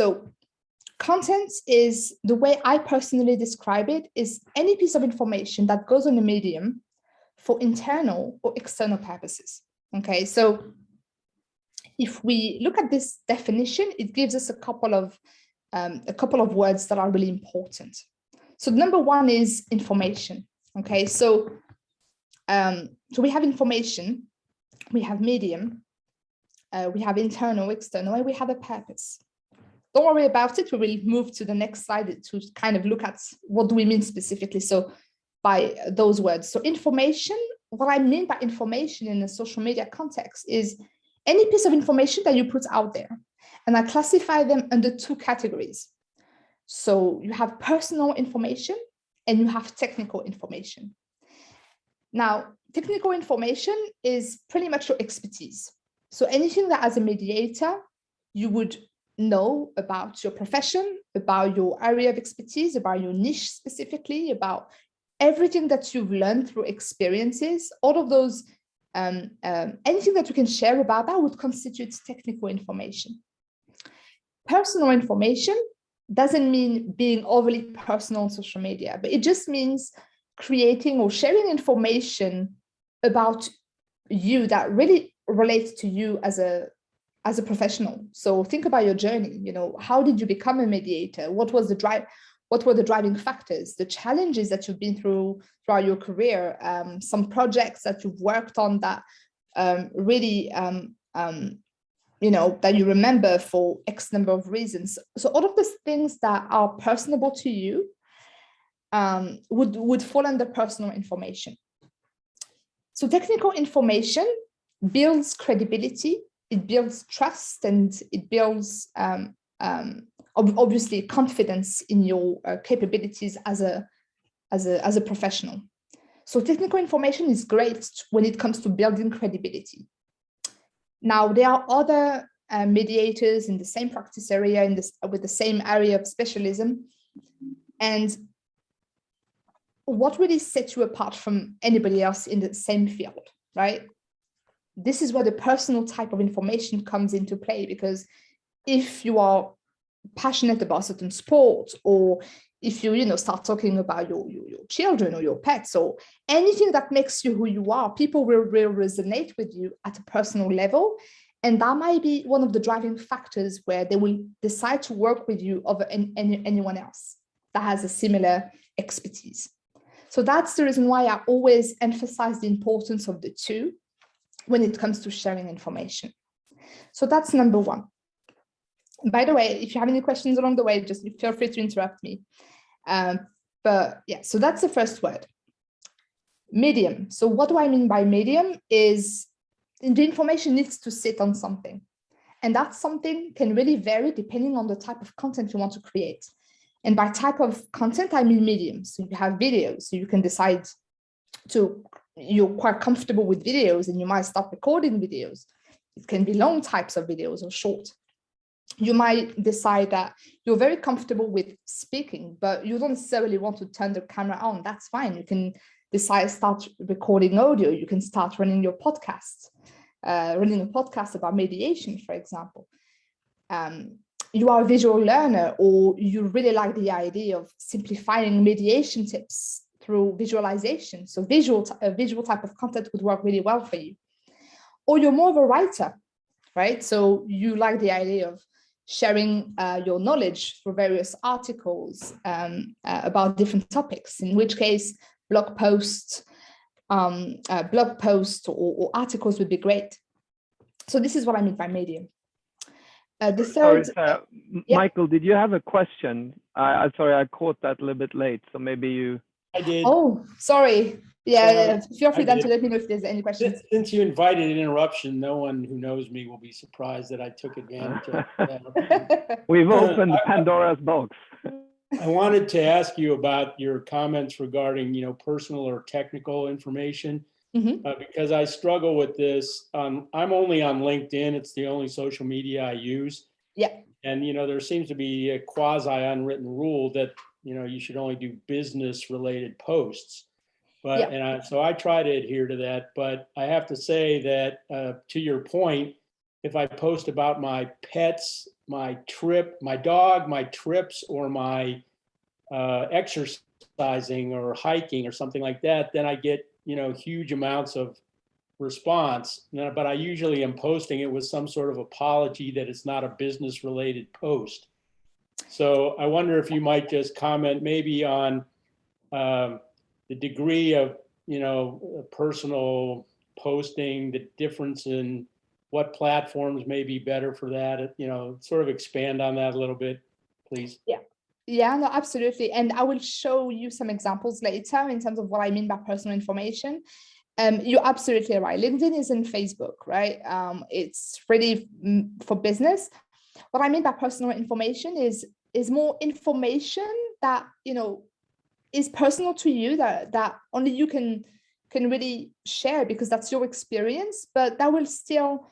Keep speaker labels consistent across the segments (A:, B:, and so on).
A: So content is, the way I personally describe it, is any piece of information that goes on a medium for internal or external purposes. Okay, so if we look at this definition, it gives us a couple of words that are really important. So number one is information. Okay, so we have information, we have medium, we have internal, external, and we have a purpose. Don't worry about it. We will move to the next slide to kind of look at what do we mean specifically. So by those words. So information, what I mean by information in a social media context is any piece of information that you put out there. And I classify them under two categories. So you have personal information and you have technical information. Now, technical information is pretty much your expertise. So anything that as a mediator, you would know about your profession, about your area of expertise, about your niche specifically, about everything that you've learned through experiences, all of those, anything that you can share about that would constitute technical information. Personal information doesn't mean being overly personal on social media, but it just means creating or sharing information about you that really relates to you as a professional. So think about your journey. You know, how did you become a mediator? What were the driving factors, the challenges that you've been through throughout your career, some projects that you've worked on that really, you know, that you remember for X number of reasons. So all of these things that are personable to you would fall under personal information. So technical information builds credibility, it builds trust, and it builds obviously confidence in your capabilities as a professional. So technical information is great when it comes to building credibility. Now, there are other mediators in the same practice area, with the same area of specialism. And what really sets you apart from anybody else in the same field, right? This is where the personal type of information comes into play, because if you are passionate about certain sport, or if you start talking about your children or your pets or anything that makes you who you are, people will resonate with you at a personal level. And that might be one of the driving factors where they will decide to work with you over anyone else that has a similar expertise. So that's the reason why I always emphasize the importance of the two when it comes to sharing information. So that's number one. By the way, if you have any questions along the way, just feel free to interrupt me. But yeah, so that's the first word. Medium. So what do I mean by medium is the information needs to sit on something. And that something can really vary depending on the type of content you want to create. And by type of content, I mean medium. So you have videos, so you can decide you're quite comfortable with videos and you might start recording videos. It can be long types of videos or short. You might decide that you're very comfortable with speaking, but you don't necessarily want to turn the camera on. That's fine. You can decide, start recording audio. You can start running your podcast, running a podcast about mediation, for example. You are a visual learner, or you really like the idea of simplifying mediation tips through visualization. So a visual type of content would work really well for you. Or you're more of a writer, right? So you like the idea of sharing your knowledge through various articles about different topics, in which case blog posts or articles would be great. So this is what I mean by medium. The third,
B: sorry, Michael, did you have a question? I'm sorry, I caught that a little bit late, so maybe you...
C: I did.
A: Oh, sorry. Yeah, feel free then to let me know if there's any questions.
C: Since you invited an interruption, no one who knows me will be surprised that I took advantage of that.
B: We've opened Pandora's box.
C: I wanted to ask you about your comments regarding, personal or technical information, because I struggle with this. I'm only on LinkedIn. It's the only social media I use.
A: Yeah.
C: And, there seems to be a quasi unwritten rule that, you should only do business related posts. But, so I try to adhere to that, but I have to say that to your point, if I post about my pets, my trip, my dog, my trips, or my exercising or hiking or something like that, then I get, huge amounts of response. But I usually am posting it with some sort of apology that it's not a business related post. So I wonder if you might just comment maybe on the degree of, personal posting, the difference in what platforms may be better for that, sort of expand on that a little bit, please.
A: Yeah, no, absolutely. And I will show you some examples later in terms of what I mean by personal information. You're absolutely right. LinkedIn isn't Facebook, right? It's really for business. What I mean by personal information is more information that, is personal to you, that only you can really share because that's your experience, but that will still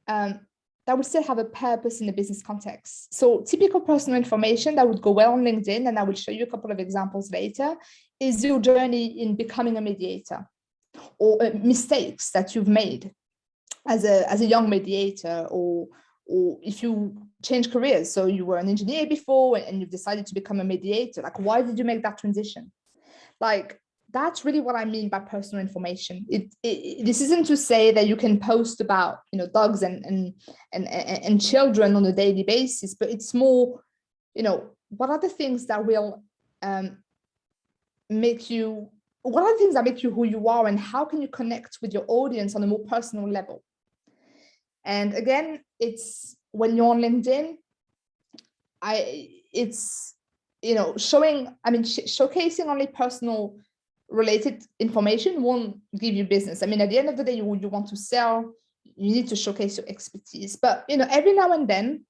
A: have a purpose in the business context. So typical personal information that would go well on LinkedIn, and I will show you a couple of examples later, is your journey in becoming a mediator, or mistakes that you've made as a young mediator, or if you change careers. So you were an engineer before and you've decided to become a mediator. Like, why did you make that transition? Like, that's really what I mean by personal information. This isn't to say that you can post about, dogs and children on a daily basis, but it's more, what are the things that will make you who you are, and how can you connect with your audience on a more personal level? And again, it's when you're on LinkedIn, showcasing only personal related information won't give you business. I mean, at the end of the day, you want to sell, you need to showcase your expertise. But, every now and then,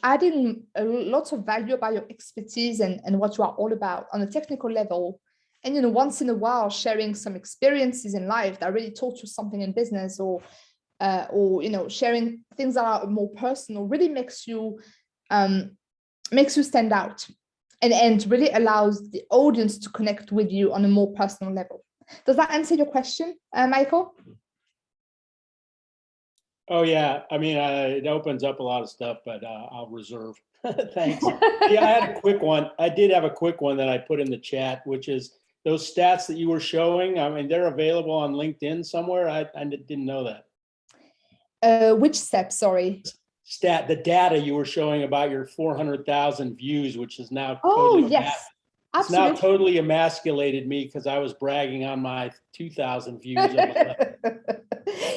A: adding lots of value about your expertise and what you are all about on a technical level. And, once in a while, sharing some experiences in life that really taught you something in business, or sharing things that are more personal, really makes you stand out, and really allows the audience to connect with you on a more personal level. Does that answer your question, Michael?
C: Oh yeah, I mean, it opens up a lot of stuff, but I'll reserve. Thanks. Yeah, I had a quick one. I did have a quick one that I put in the chat, which is those stats that you were showing. I mean, they're available on LinkedIn somewhere. I didn't know that.
A: Which step? Sorry.
C: The data you were showing about your 400,000 views, which is now
A: yes,
C: it's now totally emasculated me because I was bragging on my 2,000 views.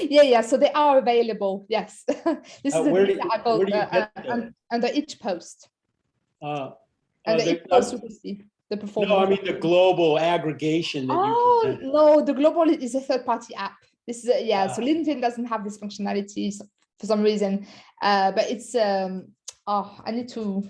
A: Yeah. So they are available. Yes, this is
C: where do you get
A: under each post.
C: And
A: each post you will see the performance.
C: No, I mean the global aggregation that you presented.
A: No, the global is a third-party app. This is so LinkedIn doesn't have this functionality for some reason, but it's I need to.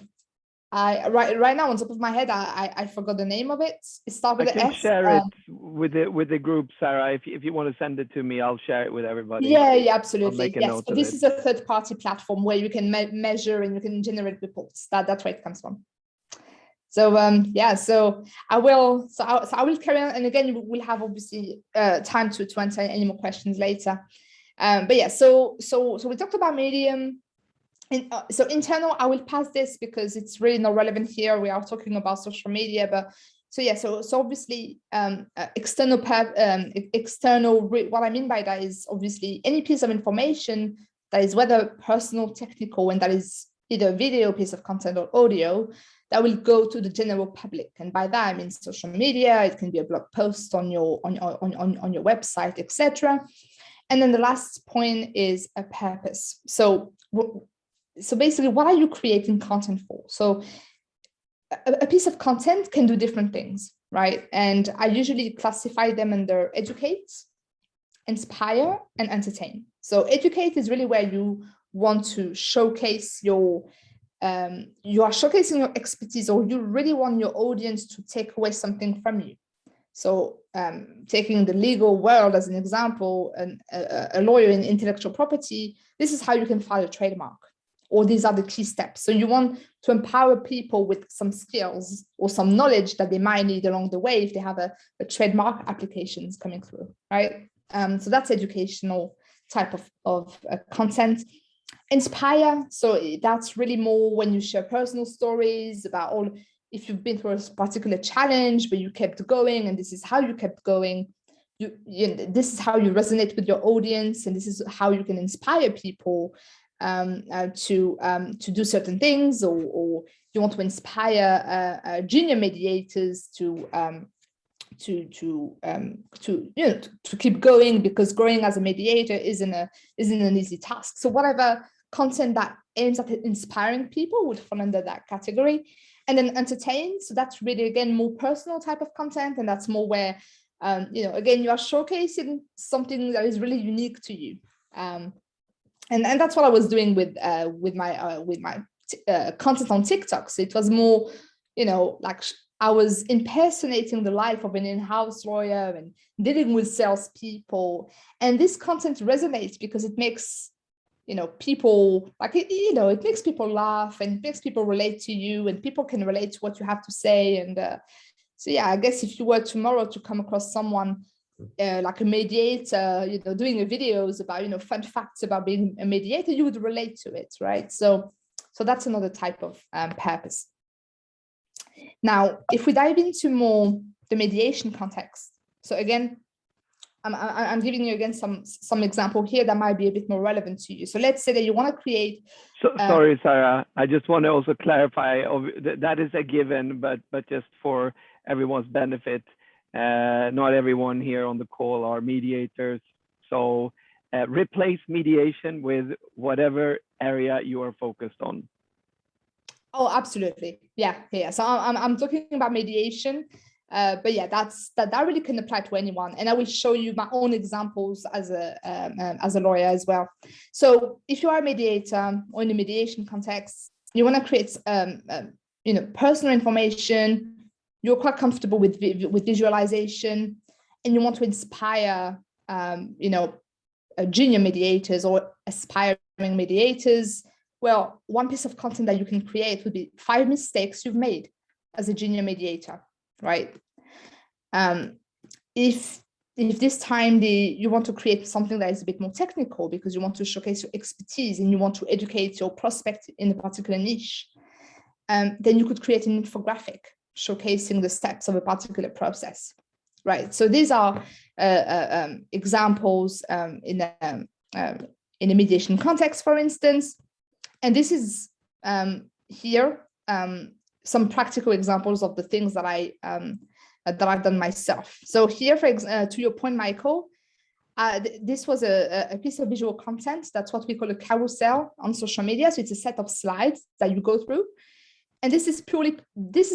A: Right now on top of my head, I forgot the name of it. It starts with an S.
B: I can share it with the group, Sarah. If you want to send it to me, I'll share it with everybody.
A: Yeah, absolutely.
B: Yes,
A: so this is a third-party platform where you can measure and you can generate reports. That's where it comes from. So so I will carry on, and again we'll have obviously time to answer any more questions later. But yeah, so we talked about Medium. So internal, I will pass this because it's really not relevant here. We are talking about social media, but so obviously external. What I mean by that is obviously any piece of information that is whether personal, technical, and that is either a video piece of content or audio that will go to the general public. And by that I mean social media. It can be a blog post on your website, etc. And then the last point is a purpose. So basically, what are you creating content for? So a piece of content can do different things, right? And I usually classify them under educate, inspire, and entertain. So educate is really where you want to showcase you are showcasing your expertise, or you really want your audience to take away something from you. So taking the legal world as an example, a lawyer in intellectual property, this is how you can file a trademark, or these are the key steps. So you want to empower people with some skills or some knowledge that they might need along the way if they have a trademark applications coming through, right? So that's educational type of content. Inspire, so that's really more when you share personal stories about all, if you've been through a particular challenge but you kept going, and this is how you kept going. This is how you resonate with your audience, and this is how you can inspire people to do certain things, or you want to inspire junior mediators to keep going, because growing as a mediator isn't an easy task. So whatever content that aims at inspiring people would fall under that category. And then entertain, so that's really, again, more personal type of content, and that's more where again, you are showcasing something that is really unique to you. And that's what I was doing with my content on TikTok. So it was more, like I was impersonating the life of an in-house lawyer and dealing with salespeople. And this content resonates because it makes, people it makes people laugh, and it makes people relate to you, and people can relate to what you have to say. And so, yeah, I guess if you were tomorrow to come across someone like a mediator, doing videos about, fun facts about being a mediator, you would relate to it, right? So that's another type of purpose. Now, if we dive into more the mediation context, so again, I'm giving you again some example here that might be a bit more relevant to you. So let's say that you want to create.
B: So sorry, Sarah, I just want to also clarify that is a given, but just for everyone's benefit, not everyone here on the call are mediators. So replace mediation with whatever area you are focused on.
A: Oh, absolutely. Yeah. So I'm talking about mediation, but yeah, that really can apply to anyone. And I will show you my own examples as a lawyer as well. So if you are a mediator or in a mediation context, you want to create personal information. You're quite comfortable with visualization, and you want to inspire junior mediators or aspiring mediators. Well, one piece of content that you can create would be 5 mistakes you've made as a junior mediator, right? If this time you want to create something that is a bit more technical because you want to showcase your expertise and you want to educate your prospect in a particular niche, then you could create an infographic showcasing the steps of a particular process, right? So these are examples in a mediation context, for instance. And this is here some practical examples of the things that I've done myself. So here, to your point, Michael, this was a piece of visual content. That's what we call a carousel on social media. So it's a set of slides that you go through. And this is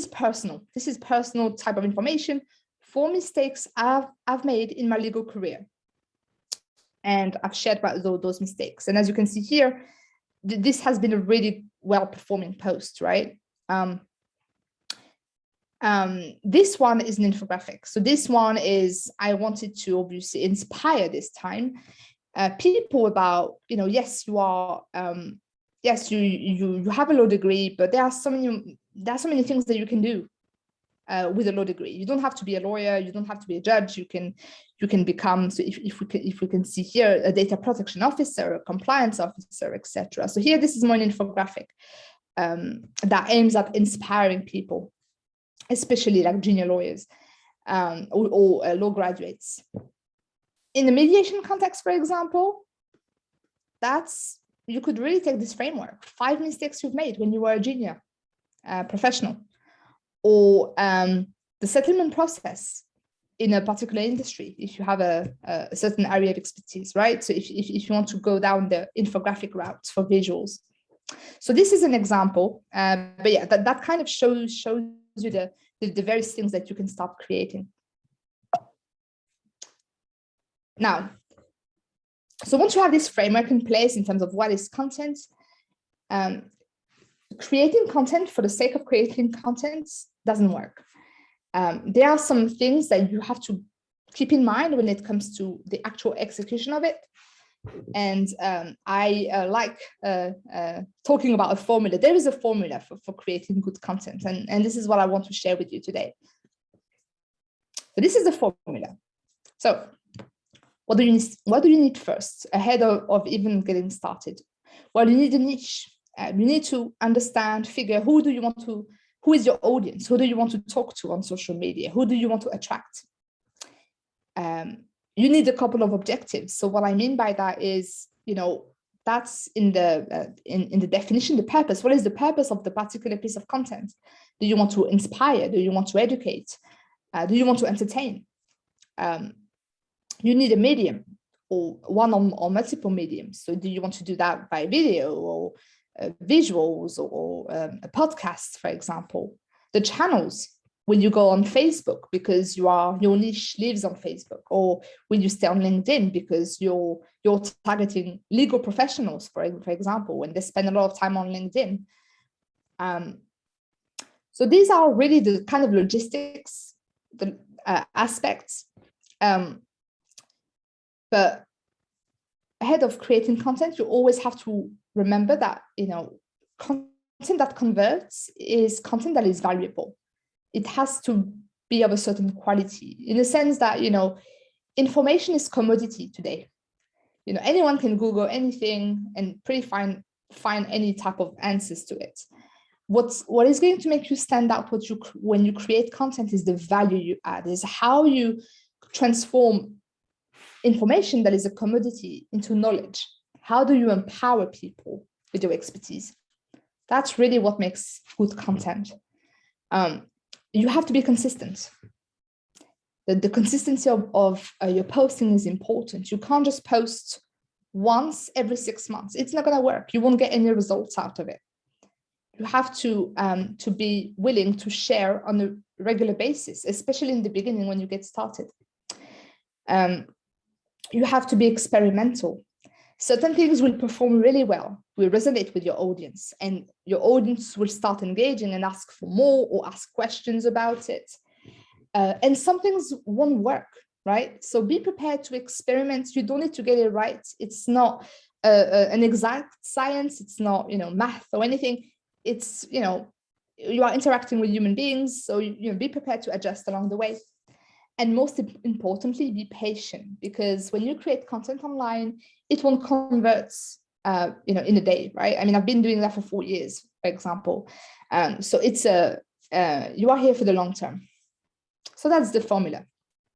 A: personal. This is personal type of information. 4 mistakes I've made in my legal career. And I've shared about those mistakes. And as you can see here, this has been a really well-performing post, right? This one is an infographic. So this one is, I wanted to obviously inspire this time people about, yes, you are, yes, you have a law degree, but there are so many things that you can do with a law degree. You don't have to be a lawyer. You don't have to be a judge. You can become, so if we can see here, a data protection officer, a compliance officer, etc. So here, this is more an infographic that aims at inspiring people, especially like junior lawyers or law graduates. In the mediation context, for example, you could really take this framework, 5 mistakes you've made when you were a junior professional, or the settlement process in a particular industry, if you have a certain area of expertise, right? So if you want to go down the infographic route for visuals. So this is an example, but yeah, that kind of shows you the various things that you can start creating. Now, so once you have this framework in place in terms of what is content, creating content for the sake of creating content doesn't work. There are some things that you have to keep in mind when it comes to the actual execution of it. And I like talking about a formula. There is a formula for creating good content. And this is what I want to share with you today. So this is the formula. So What do you need first ahead of even getting started? Well, you need a niche. You need to understand, figure who is your audience? Who do you want to talk to on social media? Who do you want to attract? You need a couple of objectives. So what I mean by that is, that's in the definition, the purpose. What is the purpose of the particular piece of content? Do you want to inspire? Do you want to educate? Do you want to entertain? You need a medium, or one or multiple mediums. So do you want to do that by video or visuals or a podcast, for example? The channels. Will you go on Facebook because your niche lives on Facebook, or will you stay on LinkedIn because you're targeting legal professionals, for example, when they spend a lot of time on LinkedIn? So these are really the kind of logistics, the aspects. But ahead of creating content, you always have to remember that content that converts is content that is valuable. It has to be of a certain quality, in the sense that, information is commodity today. Anyone can Google anything and pretty find any type of answers to it. What is going to make you stand out when you create content is the value you add, is how you transform information that is a commodity into knowledge. How do you empower people with your expertise? That's really what makes good content. You have to be consistent. The consistency of your posting is important. You can't just post once every 6 months. It's not going to work. You won't get any results out of it. You have to be willing to share on a regular basis, especially in the beginning when you get started. You have to be experimental. Certain things will perform really well, will resonate with your audience, and your audience will start engaging and ask for more or ask questions about it. And some things won't work, right? So be prepared to experiment. You don't need to get it right. It's not an exact science. It's not, math or anything. It's, you are interacting with human beings. So, be prepared to adjust along the way. And most importantly, be patient, because when you create content online, it won't convert, in a day, right? I mean, I've been doing that for 4 years, for example. So it's you are here for the long term. So that's the formula.